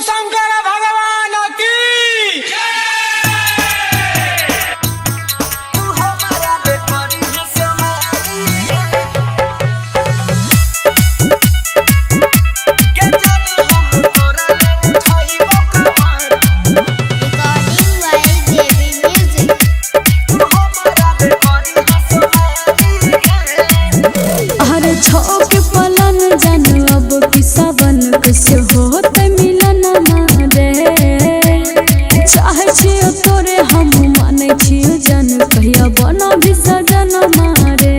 शंकर भगवान की छोके पलन जान अब किसवन कैसे होत मिलन मारे चाहे छियो तोरे हम माने छियो जन कहिया बना भी सजन मारे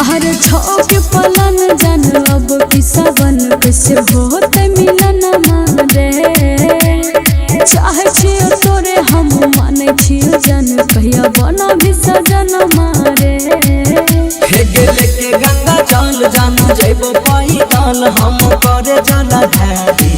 अरे छोके पलन जान अब किसवन कैसे होत मिलन मारे चाहे छियो तोरे हम माने छियो जन कहिया बना भी सजन मारे हे गेले के गंगा जल जान जइबो पैदल हम करे जला ढारी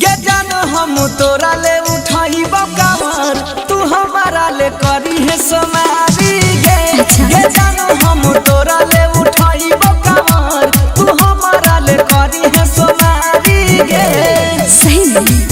गे जान हम तोरा ले उठाइबो कावर तू हमारा ले करी है समारी गे जान हम तोरा ले उठाइबो कावर तू हमारा ले करी है समारी गे सही नहीं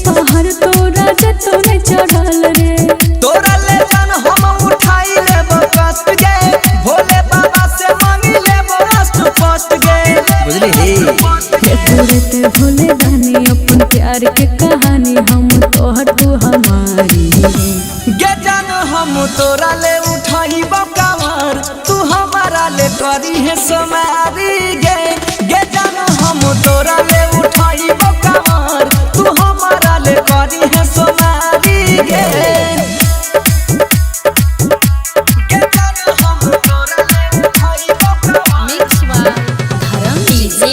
पहाड़ तोरा जतो नहीं चढ़ल रे तोरा ले जान हम उठाई लेबो कष्ट गे भोले बाबा से मांगी लेबो राष्ट्र फर्स्ट गे बुझली हे तोरे ते भोले दानी अपन प्यार के कहानी हम तोहर तू हमारी गे जान हम तोरा ले उठाइबो कावर तू हमारा ले करी है समारी गे जान हम तोरा ले उठाइबो कावर तू हमारा ले करी है समारी गे जान हम तोरा ले उठाइबो कावर मिक्सवा धर्म डीजे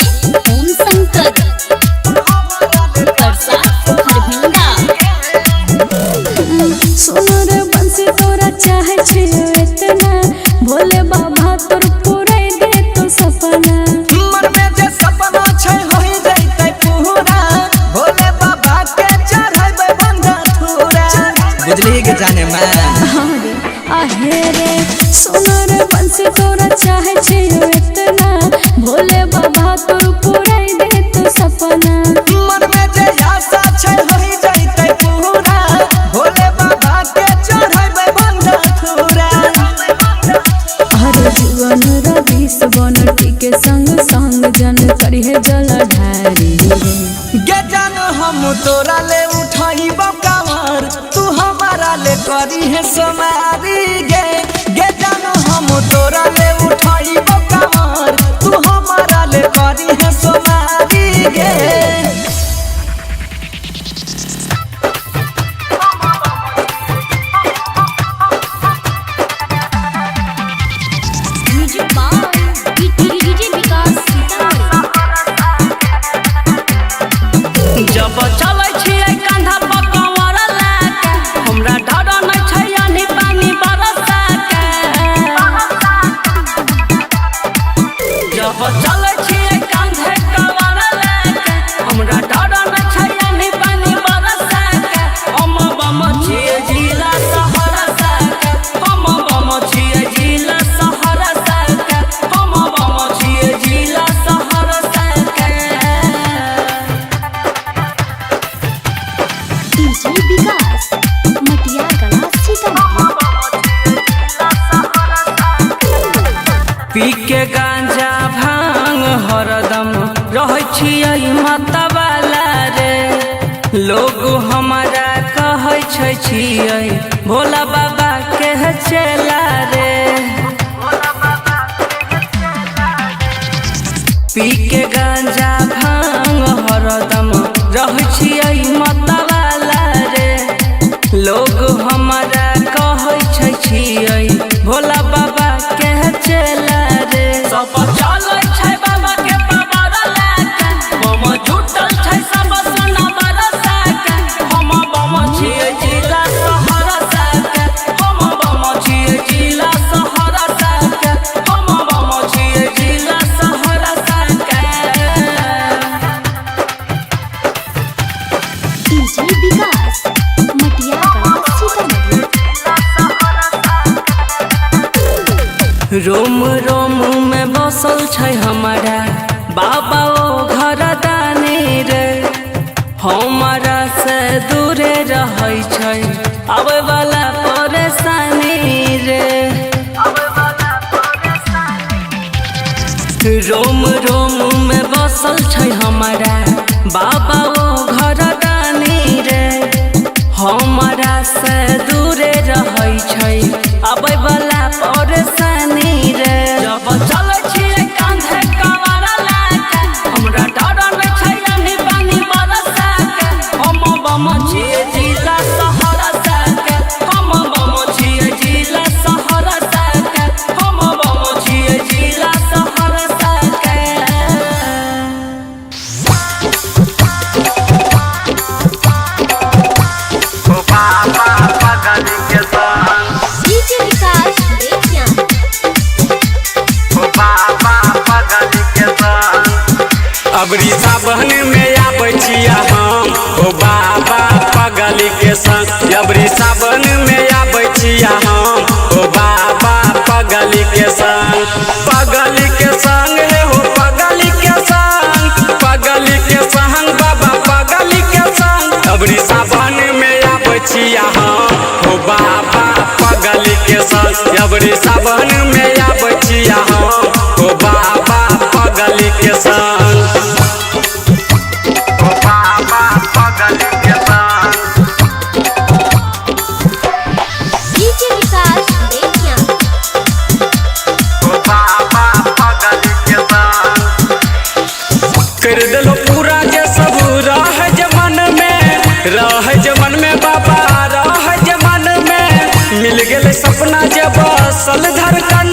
ओम शंकर परसा हरभिंडा सोनर बंसी तोरा चाहे छियो इतना भोले बाबा तोर पूरा दे तो सपना मन में जे सपना छै होई जइतै पूरा भोले बाबा के चढ़ाइबै बंधा थूरा बुझली के जाने मैं आहे रे सोनर बंसी तोरा चाहे छियो इतना भोले बाबा तोर पूरा दे तो सपना मन में जे आशा छै होई जइतै पूरा भोले बाबा के चढ़ाइबै बंधा थूरा हर जीवन रविस बनटी के संग संग जन करी है जलधारी गे जान हम तोरा ले उठाइबो कावर तू हमारा ले करी है समारी गे जान हम तोरा ले उठाइबो कावर तू हमारा ले करी है समारी गे म्यूजिक बाय डीजे विकास सीतामढ़ी जब चलै छियै कांधा पर कमर लाके हमरा डर नै छै यानी पानी बरसा के जब चलै छियै कांधे कमर लाके हमरा डर नै छै यानी पानी बरसा के हम बम छियै जिला सहरसा के हम बम छियै जिला सहरसा के हम बम छियै जिला सहरसा के डीजे विकास मटिया गला सीतामढ़ी पी के गांजा भांग हरदम रहै छियै मतवाला रे लोग हमारा कहै छै छियै भोला बाबा के चेला रे पी के गांजा भांग हरदम रहै छियै मतवाला रे लोग रोम रोम में बसल छै हमारा बाबा ओ घर दानी रे हमारा से दूरे रहै छै आबै वाला परेशानी रे रोम रोम में बसल छै हमारा बाबा ओ घर दानी रे हमारा से दूरे रहै छै आबै वाला परेशानी रे जब चलै छियै कांधे कवरा लाके हमरा डर नै छै यानी पानी बरसा के हम बम छियै जिला सहरा के हम बम छियै जिला सहरा के हम बम छियै जिला सहरा के डीजे विकास बेतिया अबरी सावन में आबै छिया हम ओ बाबा पगली के संग अबरी सावन में आबै छिया हम ओ बाबा पगली के संग हे हो पगली के संग बाबा पगली के संग अबरी सावन में आबै छिया हम ओ बाबा पगली के संग अबरी सावन में आबै छिया हम ओ बाबा पगली के संग डीजे विकास बेतिया कर दिलो पूरा जे सब रह जमन में बाबा रह जमन में मिल गेल सपना जे बसल धड़कन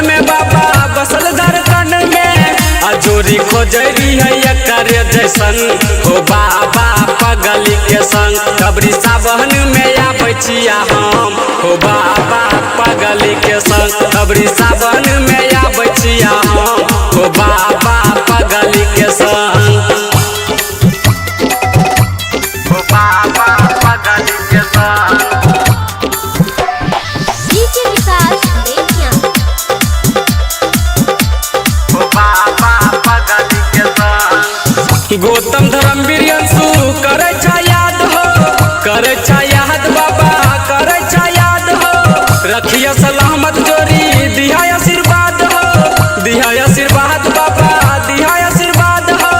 में बाबा बसल धड़कन में अजोरी खोजरी है एकर जैसन हो बाबा पगली के संग अबरी सावन में आबै छिया हम हो बाबा पगली के संग अबरी सावन में आबै छिया हम हो बाबा पगली के संग हो बाबा पगली के संग डीजे विकास बेतिया हो बाबा पगली के संग गौतम धर्मवीर अंशु करे छा याद हो करे छा याद बाबा करे छा याद हो रखिया सलामत जोरी दिहा आशीर्वाद बाबा दिहा आशीर्वाद हो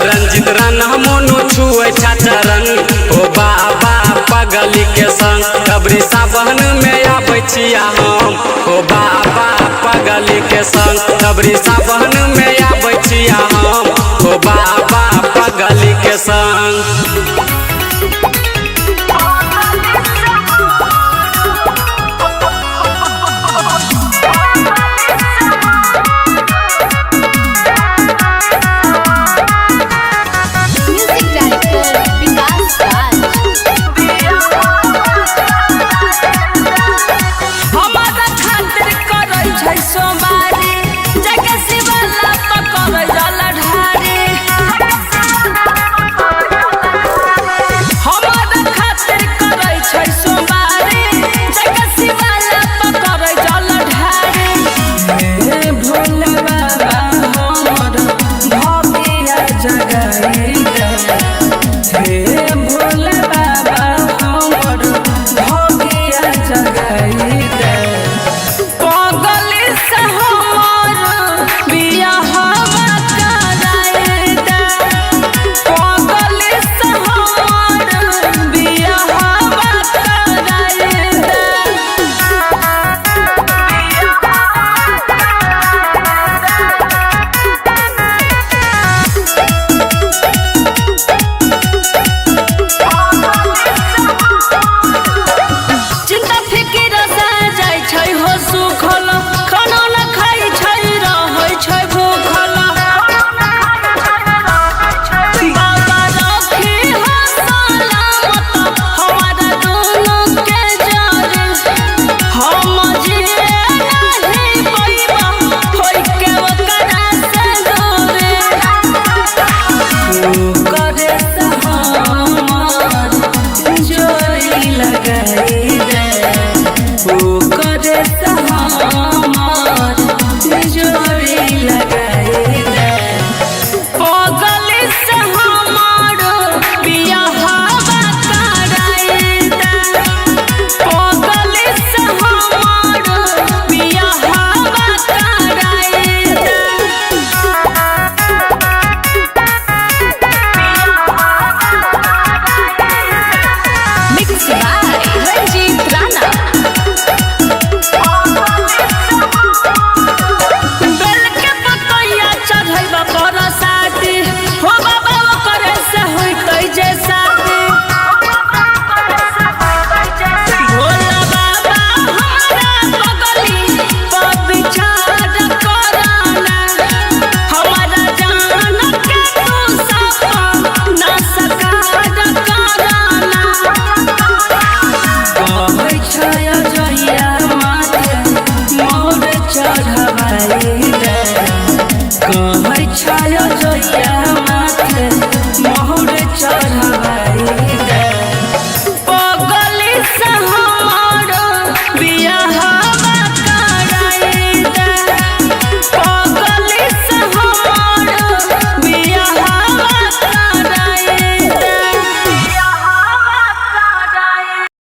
रंजित राना मोनो छुए छा चरण ओ बाबा पगली के संग अबरी सावन में आबै छिया हम ओ बाबा पगली के संग अबरी सावन में आबै छिया हम